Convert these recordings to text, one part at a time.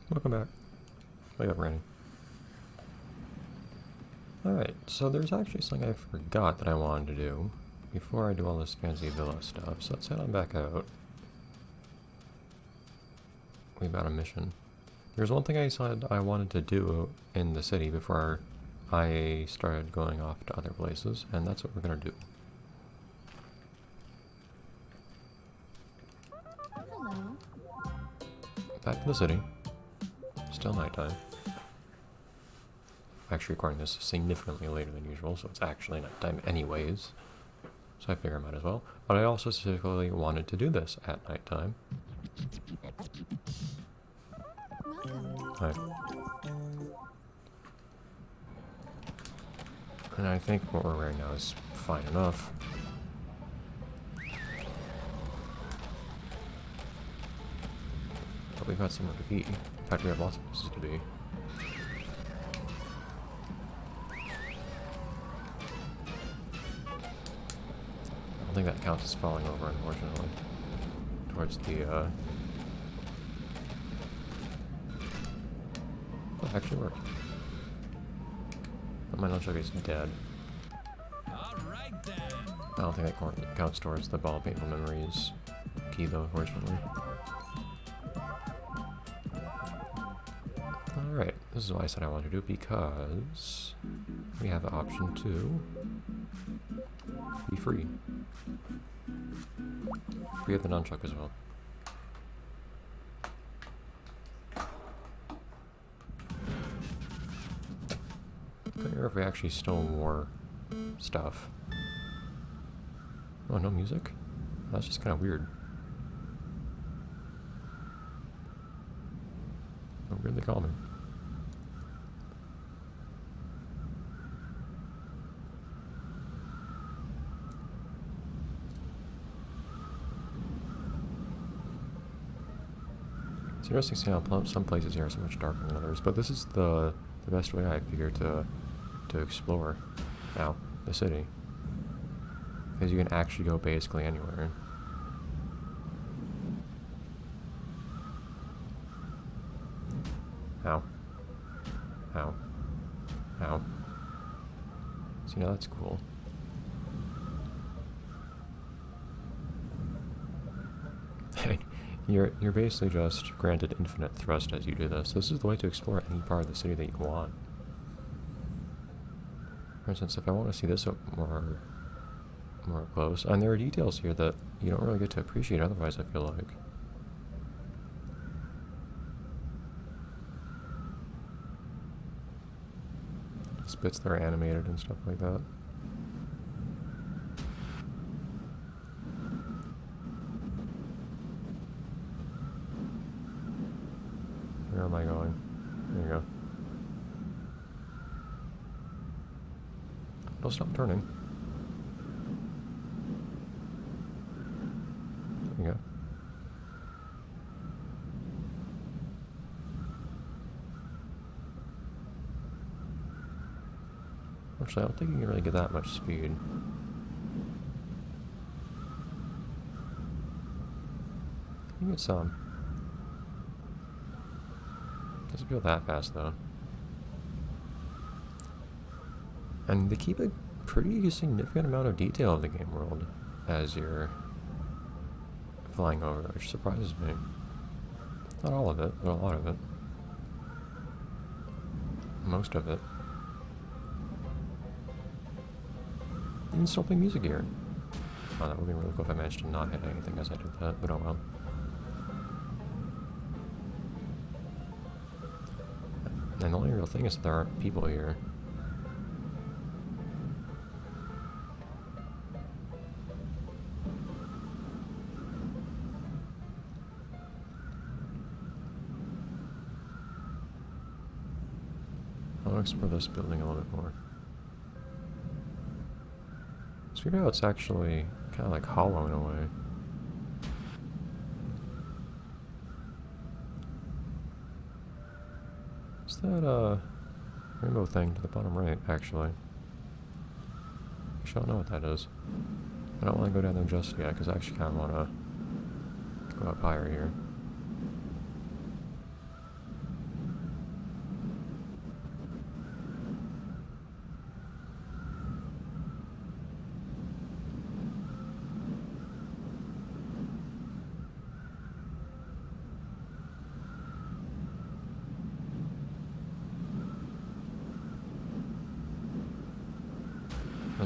Welcome back. Wake up, Randy. Alright, so there's actually something I forgot that I wanted to do before I do all this fancy villa stuff, so let's head on back out. We've got a mission. There's one thing I said I wanted to do in the city before I started going off to other places, and that's what we're gonna do. Hello. Back to the city. Still nighttime. I'm actually recording this significantly later than usual, so it's actually nighttime anyways. So I figure I might as well. But I also specifically wanted to do this at nighttime. Welcome. Hi. And I think what we're wearing now is fine enough. But we've got somewhere to be. In fact, we have lots of places to be. I don't think that counts as falling over, unfortunately. Towards the, Oh, it actually worked. But my nunchuck is dead. Alright then. I don't think that counts towards the ball painful memories key, though, unfortunately. Alright, this is why I said I wanted to do it, because we have the option to be free. Free of the nunchuck as well. I wonder if we actually stole more stuff. Oh, no music? That's just kind of weird. How weird they call me. It's interesting to see how some places here are so much darker than others, but this is the best way I figure to explore now the city, because you can actually go basically anywhere. Ow. Ow. Ow. See, now that's cool. You're basically just granted infinite thrust as you do this. This is the way to explore any part of the city that you want. For instance, if I want to see this up more close, and there are details here that you don't really get to appreciate otherwise, I feel like. Spits that are animated and stuff like that. Where am I going? There you go. Don't stop turning. There you go. Actually, I don't think you can really get that much speed. You can get some. Doesn't feel that fast though. And they keep a pretty significant amount of detail of the game world as you're flying over, which surprises me. Not all of it, but a lot of it. Most of it. You can still play music here. Oh, that would be really cool if I managed to not hit anything as I did that, but oh well. And the only real thing is that there aren't people here. I want to explore this building a little bit more. It's weird how it's actually kind of like hollow in a way. What's that rainbow thing to the bottom right, actually? I don't know what that is. I don't want to go down there just yet, because I actually kind of want to go up higher here.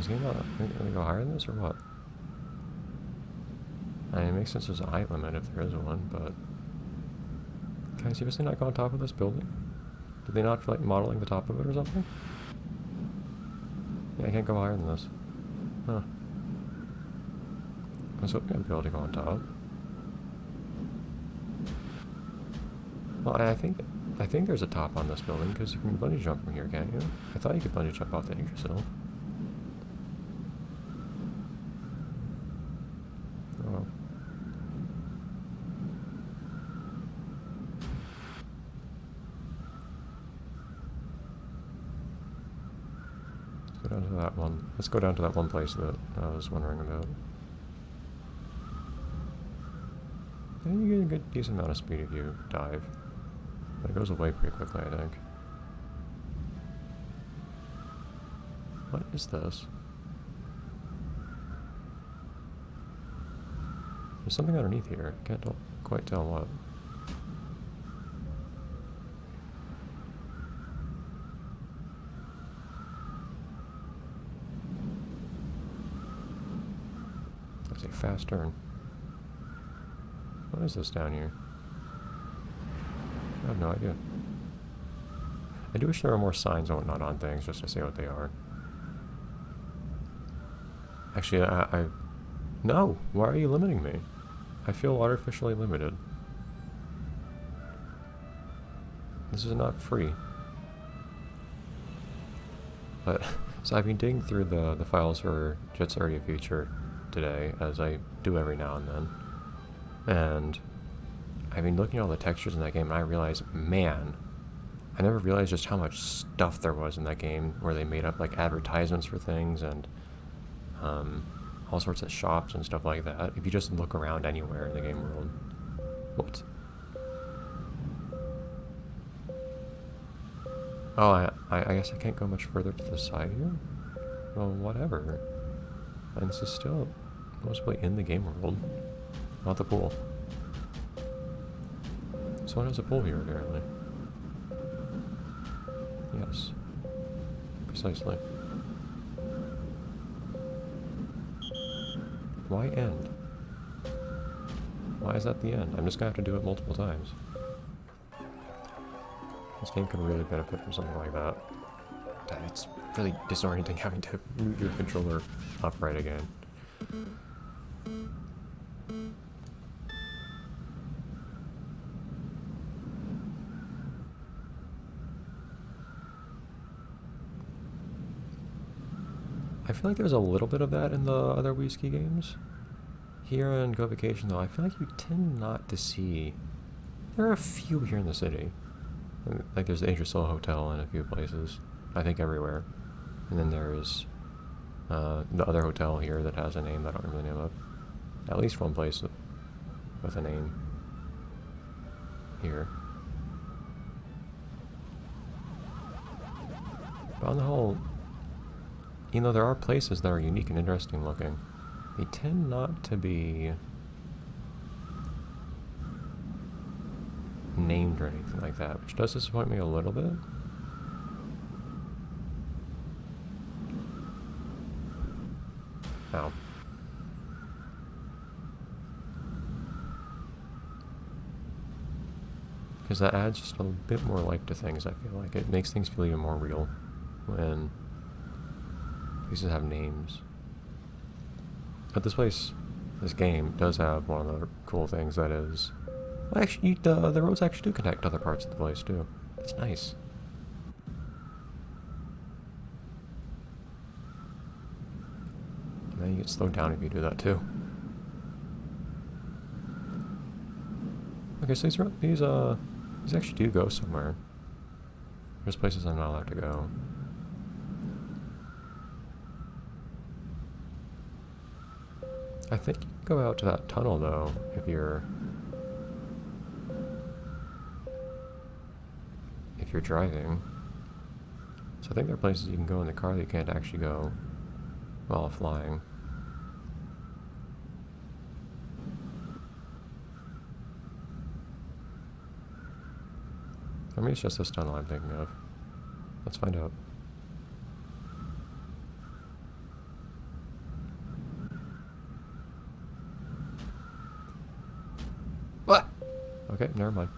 Is he not gonna go higher than this or what? I mean, it makes sense there's a height limit if there is one, but... Can I seriously not go on top of this building? Did they not feel like modeling the top of it or something? Yeah, I can't go higher than this. Huh. I was hoping I'd be able to go on top. Well, I think there's a top on this building, because you can bungee jump from here, can't you? I thought you could bungee jump off the Yggdrasil. Oh well. Let's go down to that one. Let's go down to that one place that I was wondering about. I think you get a good decent amount of speed if you dive. But it goes away pretty quickly, I think. What is this? There's something underneath here. I can't quite tell what. That's a fast turn. What is this down here? I have no idea. I do wish there were more signs and whatnot on things just to say what they are. Actually, I... No! Why are you limiting me? I feel artificially limited. This is not free. But, so I've been digging through the files for Jet's already a feature today, as I do every now and then. And I've been looking at all the textures in that game, and I realized, man, I never realized just how much stuff there was in that game, where they made up like advertisements for things and all sorts of shops and stuff like that. If you just look around anywhere in the game world. What? Oh, I guess I can't go much further to the side here? Well, whatever. And this is still mostly in the game world. Not the pool. Someone has a pool here, apparently. Yes. Precisely. Why end? Why is that the end? I'm just gonna have to do it multiple times. This game could really benefit from something like that. Damn, it's really disorienting having to move your controller upright again. I feel like there's a little bit of that in the other Wii Ski games. Here in Go Vacation, though, I feel like you tend not to see... There are a few here in the city. Like, there's the Yggdrasil Hotel in a few places. I think everywhere. And then there's the other hotel here that has a name that I don't remember the name of. At least one place with a name. Here. But on the whole... You know, there are places that are unique and interesting looking. They tend not to be named or anything like that, which does disappoint me a little bit. Ow. Because that adds just a bit more life to things, I feel like. It makes things feel even more real when places have names. But this game does have one of the cool things that is... Well, actually, the roads actually do connect to other parts of the place, too. That's nice. And then you get slowed down if you do that, too. Okay, so these actually do go somewhere. There's places I'm not allowed to go. I think you can go out to that tunnel, though, if you're driving. So I think there are places you can go in the car that you can't actually go while flying. Or maybe it's just this tunnel I'm thinking of. Let's find out. never mind.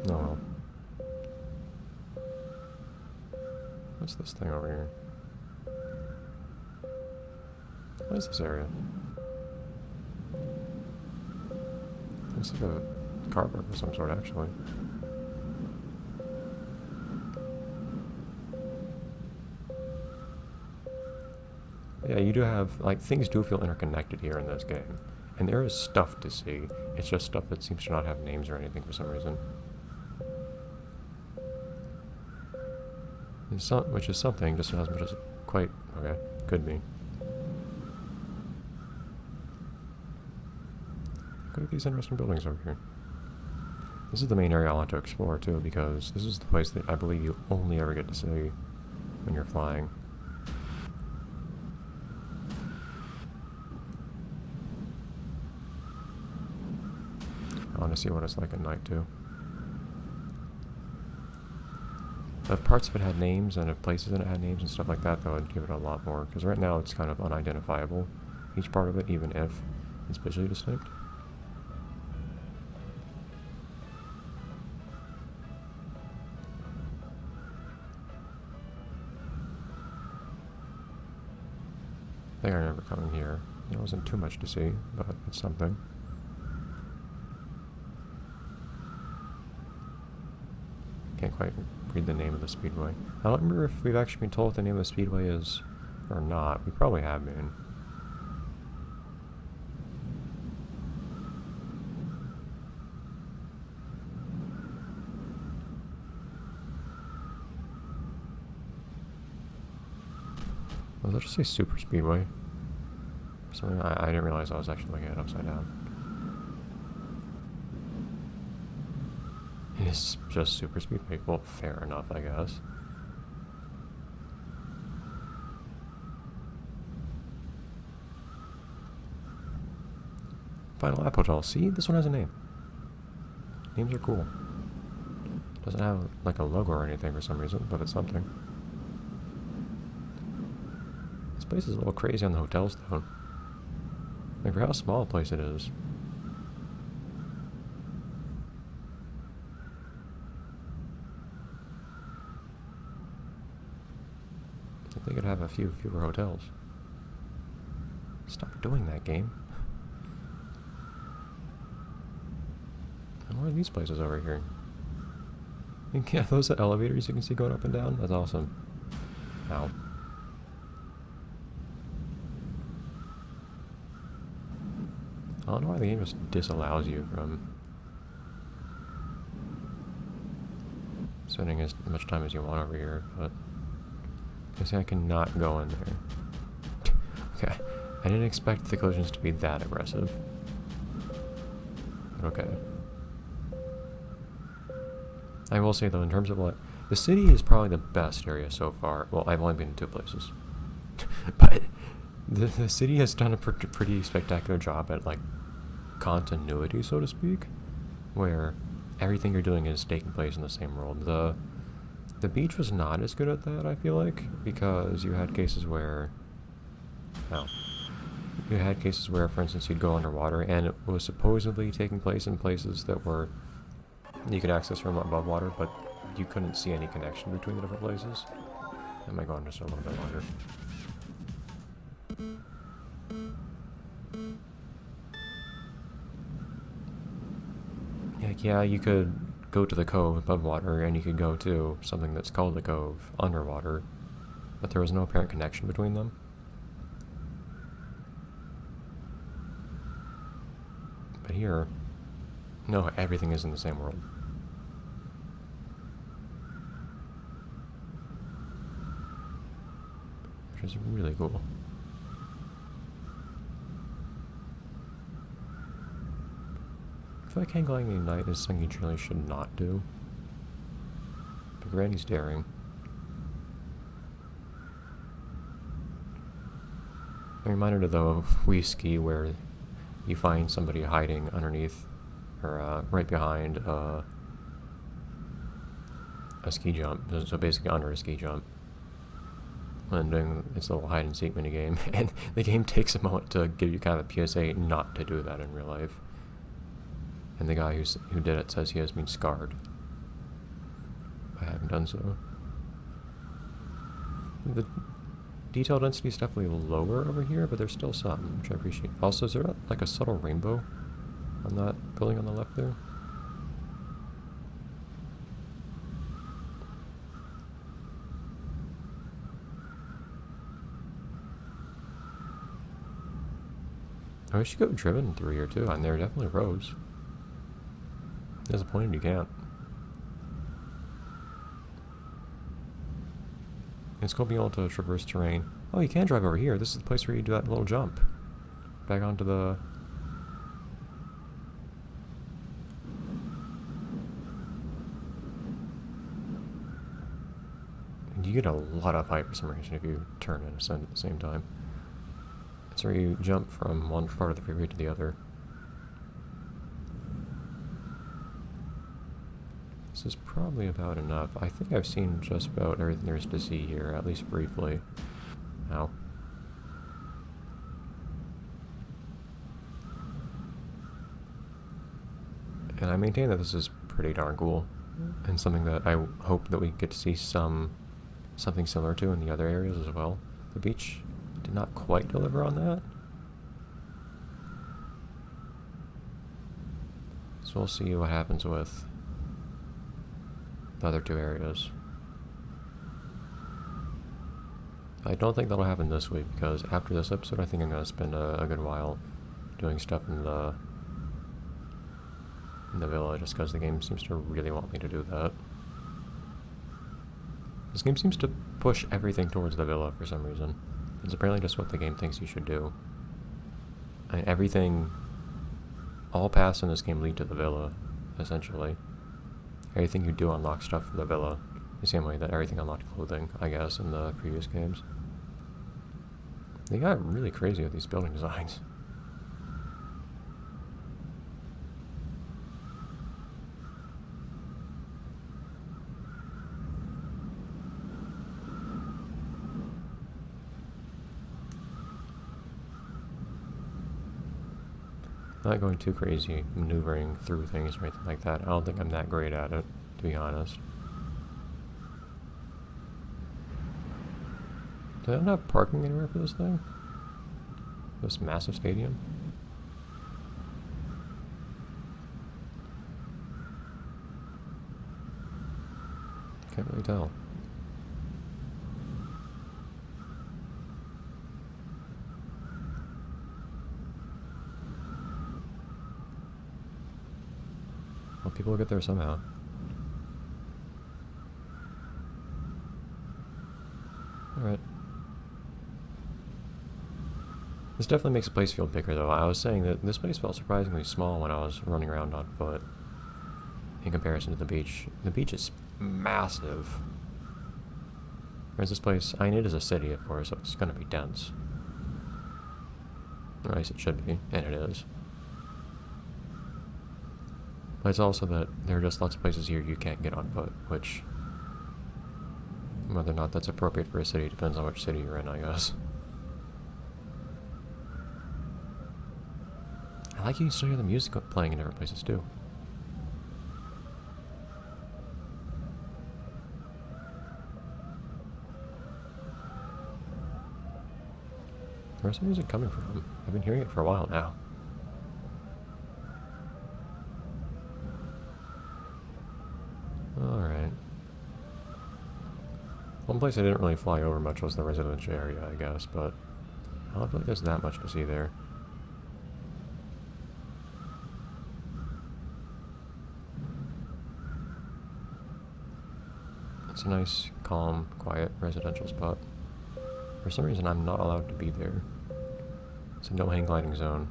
Oh well. What's this thing over here? What is this area? Looks like a car park of some sort, actually. Yeah, you do have, like, things do feel interconnected here in this game. And there is stuff to see. It's just stuff that seems to not have names or anything for some reason. Which is something, just not as much as quite, okay, could be. Look at these interesting buildings over here. This is the main area I want to explore too, because this is the place that I believe you only ever get to see when you're flying. I want to see what it's like at night too. If parts of it had names, and if places in it had names and stuff like that, that would give it a lot more. Because right now it's kind of unidentifiable, each part of it, even if it's visually distinct. I think I remember coming here. There wasn't too much to see, but it's something. Can't quite read the name of the speedway. I don't remember if we've actually been told what the name of the speedway is or not. We probably have been. Was that just say super speedway? Something I didn't realize I was actually looking at it upside down. It's just super speedway. Well, fair enough, I guess. Final App Hotel. See, this one has a name. Names are cool. Doesn't have like a logo or anything for some reason, but it's something. This place is a little crazy on the hotels, though. Like, for how small a place it is. They could have a few fewer hotels. Stop doing that, game. And what are these places over here? Yeah, those are elevators you can see going up and down. That's awesome. Ow. I don't know why the game just disallows you from spending as much time as you want over here, but I see I cannot go in there. Okay, I didn't expect the collisions to be that aggressive. But okay. I will say though, in terms of what the city is probably the best area so far. Well, I've only been in 2 places, but the city has done a pretty spectacular job at like continuity, so to speak, where everything you're doing is taking place in the same world. The beach was not as good at that, I feel like, because you had cases where, for instance, you'd go underwater and it was supposedly taking place in places that were you could access from above water, but you couldn't see any connection between the different places. I might go on just a little bit longer. Like, yeah, you could go to the cove above water, and you could go to something that's called the cove underwater, but there was no apparent connection between them. But here, no, everything is in the same world. Which is really cool. I feel like hang gliding at night is something you really should not do. But Granny's daring. I'm reminded though of We Ski, where you find somebody hiding underneath or right behind a ski jump, so basically under a ski jump, and doing its little hide and seek mini game, and the game takes a moment to give you kind of a PSA not to do that in real life. And the guy who did it says he has been scarred by having done so. The detail density is definitely lower over here, but there's still some, which I appreciate. Also, is there like a subtle rainbow on that building on the left there? I wish you could go driven through here too, and there are definitely roads. Disappointed you can't. It's cool being able to traverse terrain. Oh, you can drive over here. This is the place where you do that little jump. Back onto the... And you get a lot of height for some reason if you turn and ascend at the same time. That's where you jump from one part of the freeway to the other. This is probably about enough. I think I've seen just about everything there is to see here, at least briefly. Ow. And I maintain that this is pretty darn cool, and something that I hope that we get to see something similar to in the other areas as well. The beach did not quite deliver on that. So we'll see what happens with the other two areas. I don't think that'll happen this week, because after this episode I think I'm going to spend a good while doing stuff in the villa, just because the game seems to really want me to do that. This game seems to push everything towards the villa for some reason. It's apparently just what the game thinks you should do. I mean, everything, all paths in this game lead to the villa, essentially. Everything you do unlock stuff for the villa, the same way that everything unlocked clothing, I guess, in the previous games. They got really crazy with these building designs. Not going too crazy maneuvering through things or anything like that. I don't think I'm that great at it, to be honest. Do they not have parking anywhere for this thing? This massive stadium? Can't really tell. Well, people will get there somehow. Alright. This definitely makes the place feel bigger, though. I was saying that this place felt surprisingly small when I was running around on foot in comparison to the beach. The beach is massive. Whereas this place, I mean, it is a city, of course, so it's going to be dense. Or at least it should be, and it is. But it's also that there are just lots of places here you can't get on foot, which, whether or not that's appropriate for a city depends on which city you're in, I guess. I like you can still hear the music playing in different places too. Where's the music coming from? I've been hearing it for a while now. Alright. One place I didn't really fly over much was the residential area, I guess, but I don't feel like there's that much to see there. It's a nice, calm, quiet residential spot. For some reason, I'm not allowed to be there. It's a no hang gliding zone.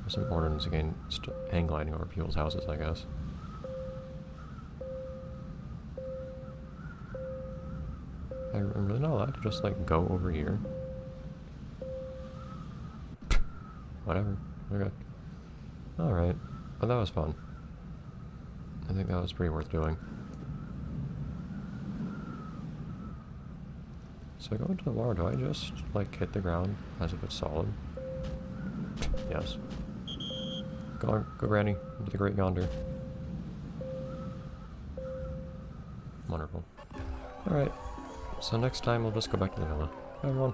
There's some ordinance against hang gliding over people's houses, I guess. I'm really not allowed to just, like, go over here. Whatever. Okay. Alright. Well, that was fun. I think that was pretty worth doing. So I go into the water, do I just, like, hit the ground as if it's solid? Yes. Go on, go Granny, into the great yonder. Wonderful. Alright, so next time we'll just go back to the villa. Bye everyone.